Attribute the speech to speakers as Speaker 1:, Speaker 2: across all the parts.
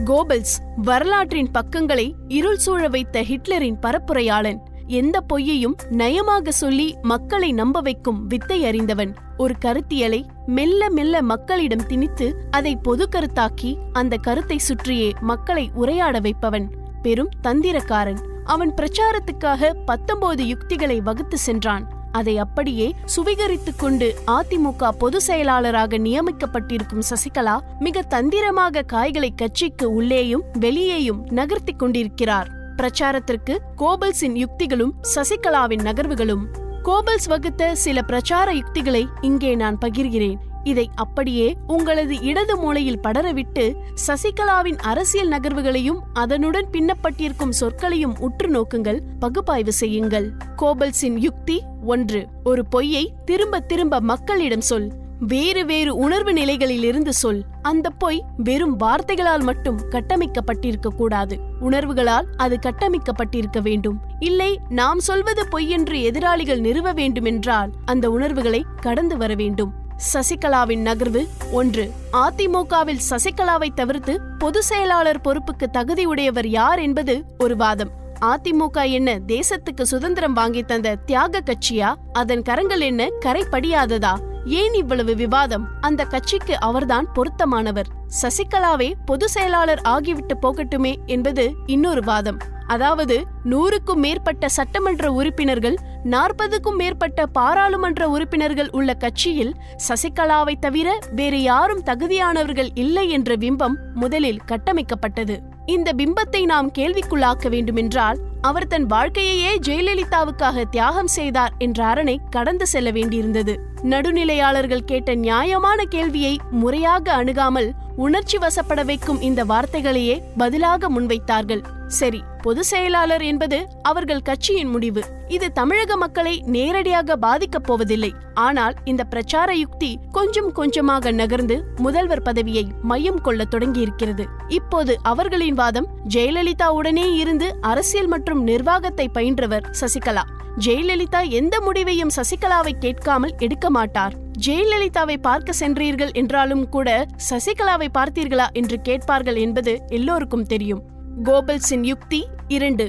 Speaker 1: கோபல்ஸ் வரலாற்றின் பக்கங்களை இருள் சூழ வைத்த ஹிட்லரின் பரப்புரையாளன். எந்த பொய்யையும் நயமாக சொல்லி மக்களை நம்ப வைக்கும் வித்தை அறிந்தவன். ஒரு கருத்தியலை மெல்ல மெல்ல மக்களிடம் திணித்து அதை பொது கருத்தாக்கி அந்த கருத்தை சுற்றியே மக்களை உரையாட வைப்பவன். பெரும் தந்திரக்காரன். அவன் பிரச்சாரத்துக்காக 19 யுக்திகளை வகுத்து சென்றான். அதை அப்படியே சுவீகரித்துக் கொண்டு அதிமுக பொதுச் செயலாளராக நியமிக்கப்பட்டிருக்கும் சசிகலா மிக தந்திரமாக காய்களை கட்சிக்கு உள்ளேயும் வெளியேயும் நகர்த்தி கொண்டிருக்கிறார். பிரச்சாரத்திற்கு கோபல்ஸின் யுக்திகளும் சசிகலாவின் நகர்வுகளும். கோபல்ஸ் வகுத்த சில பிரச்சார யுக்திகளை இங்கே நான் பகிர்கிறேன். இதை அப்படியே உங்களது இடது மூலையில் படரவிட்டு சசிகலாவின் அரசியல் நகர்வுகளையும் அதனுடன் பின்னப்பட்டிருக்கும் சொற்களையும் உற்று நோக்குங்கள், பகுப்பாய்வு செய்யுங்கள். கோபல்ஸின் யுக்தி 1. ஒரு பொய்யை திரும்ப திரும்ப மக்களிடம் சொல். வேறு வேறு உணர்வு நிலைகளில் இருந்து சொல். அந்த பொய் வெறும் வார்த்தைகளால் மட்டும் கட்டமைக்கப்பட்டிருக்க கூடாது, உணர்வுகளால் அது கட்டமைக்கப்பட்டிருக்க வேண்டும். இல்லை, நாம் சொல்வது பொய் என்று எதிராளிகள் நிறுவ வேண்டுமென்றால் அந்த உணர்வுகளை கடந்து வர வேண்டும். சசிகலாவின் நகர்வு 1. அதிமுகவில் சசிகலாவை தவிர்த்து பொதுச் செயலாளர் பொறுப்புக்கு தகுதியுடையவர் யார் என்பது ஒரு வாதம். அதிமுக என்ன தேசத்துக்கு சுதந்திரம் வாங்கி தந்த தியாக கட்சியா? அதன் கரங்கள் என்ன கரைப்படியாததா? ஏன் இவ்வளவு விவாதம்? அந்த கட்சிக்கு அவர்தான் பொருத்தமானவர். சசிகலாவே பொது செயலாளர் ஆகிவிட்டு போகட்டுமே என்பது இன்னொரு வாதம். அதாவது 100க்கும் மேற்பட்ட சட்டமன்ற உறுப்பினர்கள், 40க்கும் மேற்பட்ட பாராளுமன்ற உறுப்பினர்கள் உள்ள கட்சியில் சசிகலாவை தவிர வேறு யாரும் தகுதியானவர்கள் இல்லை என்ற பிம்பம் முதலில் கட்டமைக்கப்பட்டது. இந்த பிம்பத்தை நாம் கேள்விக்குள்ளாக்க வேண்டுமென்றால் அவர் தன் வாழ்க்கையையே ஜெயலலிதாவுக்காக தியாகம் செய்தார் என்ற அரணை கடந்து செல்ல வேண்டியிருந்தது. நடுநிலையாளர்கள் கேட்ட நியாயமான கேள்வியை முறையாக அணுகாமல் உணர்ச்சி வசப்பட வைக்கும் இந்த வார்த்தைகளையே பதிலாக முன்வைத்தார்கள். சரி, பொது செயலாளர் என்பது அவர்கள் கட்சியின் முடிவு. இது தமிழக மக்களை நேரடியாக பாதிக்கப் போவதில்லை. ஆனால் இந்த பிரச்சார யுக்தி கொஞ்சம் கொஞ்சமாக நகர்ந்து முதல்வர் பதவியை மையம் கொள்ள தொடங்கியிருக்கிறது. இப்போது அவர்களின் வாதம், ஜெயலலிதாவுடனே இருந்து அரசியல் மற்றும் நிர்வாகத்தை பயின்றவர் சசிகலா. ஜெயலலிதா எந்த முடிவையும் சசிகலாவை கேட்காமல் எடுக்க மாட்டார். ஜெயலலிதாவை பார்க்க சென்றீர்கள் என்றாலும் கூட சசிகலாவை பார்த்தீர்களா என்று கேட்பார்கள் என்பது எல்லோருக்கும் தெரியும். கோபல்ஸின் யுக்தி 2.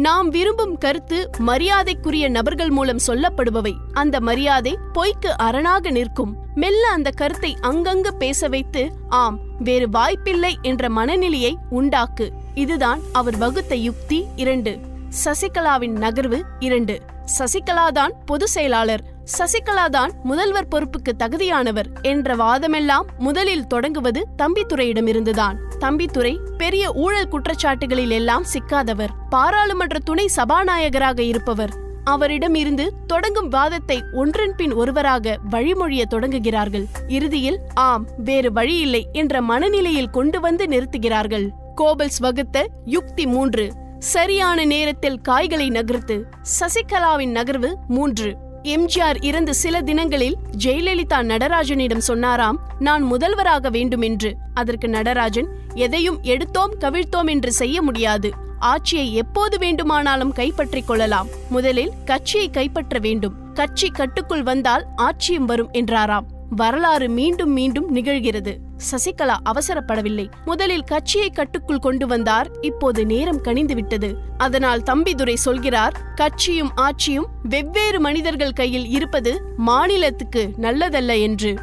Speaker 1: நாம் விரும்பும் கருத்து மரியாதைக்குரிய நபர்கள் மூலம் சொல்லப்படுபவை. அந்த மரியாதை பொய்க்கு அரணாக நிற்கும். மெல்ல அந்த கருத்தை அங்கங்கு பேச வைத்து ஆம், வேறு வாய்ப்பில்லை என்ற மனநிலையை உண்டாக்கு. இதுதான் அவர் வகுத்த யுக்தி 2. சசிகலாவின் நகர்வு 2. சசிகலாதான் பொது செயலாளர், சசிகலாதான் முதல்வர் பொறுப்புக்கு தகுதியானவர் என்ற வாதமெல்லாம் முதலில் தொடங்குவது தம்பித்துரையிடமிருந்துதான். தம்பித்துரை பெரிய ஊழல் குற்றச்சாட்டுகளில் எல்லாம் சிக்காதவர், பாராளுமன்ற துணை சபாநாயகராக இருப்பவர். அவரிடம் இருந்து தொடங்கும் வாதத்தை ஒன்றன் பின் ஒருவராக வழிமொழிய தொடங்குகிறார்கள். இறுதியில் ஆம், வேறு வழியில்லை என்ற மனநிலையில் கொண்டு வந்து நிறுத்துகிறார்கள். கோபல்ஸ் வகுத்த யுக்தி 3. சரியான நேரத்தில் காய்களை நகர்த்து. சசிகலாவின் நகர்வு 3. எம்ஜிஆர் இறந்த சில தினங்களில் ஜெயலலிதா நடராஜனிடம் சொன்னாராம், நான் முதல்வராக வேண்டும் என்று. அதற்கு நடராஜன், எதையும் எடுத்தோம் கவிழ்த்தோம் என்று செய்ய முடியாது. ஆட்சியை எப்போது வேண்டுமானாலும் கைப்பற்றிக் கொள்ளலாம். முதலில் கட்சியை கைப்பற்ற வேண்டும். கட்சி கட்டுக்குள் வந்தால் ஆட்சியும் வரும் என்றாராம். வரலாறு மீண்டும் மீண்டும் நிகழ்கிறது. சசிகலா அவசரப்படவில்லை. முதலில் கட்சியை கட்டுக்குள் கொண்டு வந்தார். இப்போது நேரம் கனிந்து விட்டது. அதனால் தம்பிதுரை சொல்கிறார், கட்சியும் ஆட்சியும் வெவ்வேறு மனிதர்கள் கையில் இருப்பது மாநிலத்துக்கு நல்லதல்ல என்று.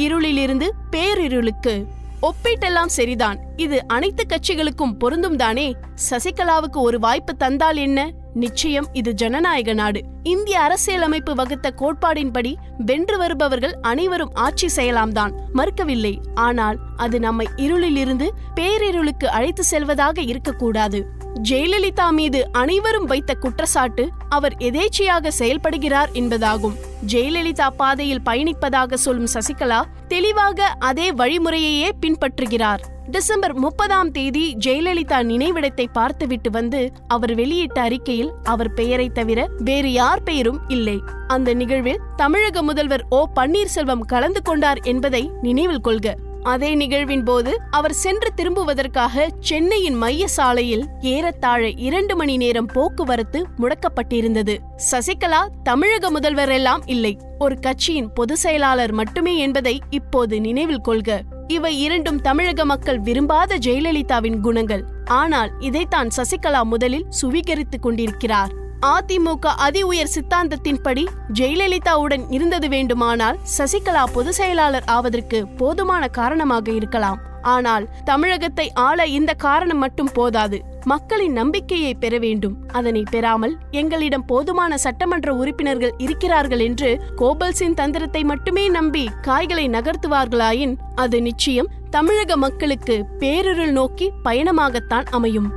Speaker 1: இருளிலிருந்து பேரிருளுக்கு. ஒப்பீட்டெல்லாம் சரிதான். இது அனைத்து கட்சிகளுக்கும் பொருந்தும் தானே? சசிகலாவுக்கு ஒரு வாய்ப்பு தந்தால் என்ன? நிச்சயம் இது ஜனநாயக நாடு. இந்திய அரசியலமைப்பு வகுத்த கோட்பாடின்படி வென்று வருபவர்கள் அனைவரும் ஆட்சி செய்யலாம்தான், மறுக்கவில்லை. ஆனால் அது நம்மை இருளிலிருந்து பேரிருளுக்கு அழைத்து செல்வதாக இருக்கக்கூடாது. ஜெயலலிதா மீது அனைவரும் வைத்த குற்றச்சாட்டு அவர் எதேச்சையாக செயல்படுகிறார் என்பதாகும். ஜெயலலிதா பாதையில் பயணிப்பதாக சொல்லும் சசிகலா தெளிவாக அதே வழிமுறையையே பின்பற்றுகிறார். டிசம்பர் 30ஆம் தேதி ஜெயலலிதா நினைவிடத்தை பார்த்துவிட்டு வந்து அவர் வெளியிட்ட அறிக்கையில் அவர் பெயரை தவிர வேறு யார் பெயரும் இல்லை. அந்த நிகழ்வில் தமிழக முதல்வர் ஓ பன்னீர்செல்வம் கலந்து கொண்டார் என்பதை நினைவில் கொள்க. அதே நிகழ்வின் போது அவர் சென்று திரும்புவதற்காக சென்னையின் மைய சாலையில் ஏறத்தாழ 2 மணி நேரம் போக்குவரத்து முடக்கப்பட்டிருந்தது. சசிகலா தமிழக முதல்வர் எல்லாம் இல்லை, ஒரு கட்சியின் பொதுச் செயலாளர் மட்டுமே என்பதை இப்போது நினைவில் கொள்க. இவை இரண்டும் தமிழக மக்கள் விரும்பாத ஜெயலலிதாவின் குணங்கள். ஆனால் இதைத்தான் சசிகலா முதலில் சுவீகரித்துக் கொண்டிருக்கிறார். அதிமுக அதி உயர் சித்தாந்தத்தின்படி ஜெயலலிதாவுடன் இருந்தது வேண்டுமானால் சசிகலா பொதுச் செயலாளர் ஆவதற்கு போதுமான காரணமாக இருக்கலாம். ஆனால் தமிழகத்தை ஆள இந்த காரணம் மட்டும் போதாது. மக்களின் நம்பிக்கையை பெற வேண்டும். அதனை பெறாமல் எங்களிடம் போதுமான சட்டமன்ற உறுப்பினர்கள் இருக்கிறார்கள் என்று கோபல்சின் தந்திரத்தை மட்டுமே நம்பி காய்களை நகர்த்துவார்களாயின் அது நிச்சயம் தமிழக மக்களுக்கு பேரிருள் நோக்கி பயணமாகத்தான் அமையும்.